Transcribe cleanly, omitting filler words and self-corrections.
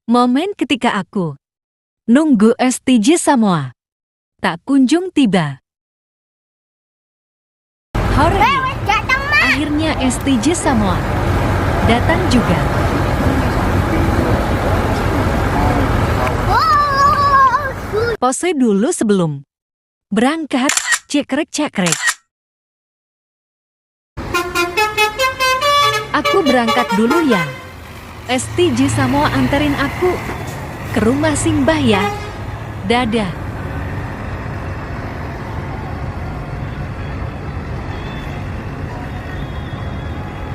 Momen ketika aku nunggu STJ Samoa tak kunjung tiba. Hore! Akhirnya STJ Samoa datang juga. Pose dulu sebelum berangkat. Cekrek-cekrek. Aku berangkat dulu ya. STJ Samoa anterin aku ke rumah Simbah ya. Dadah.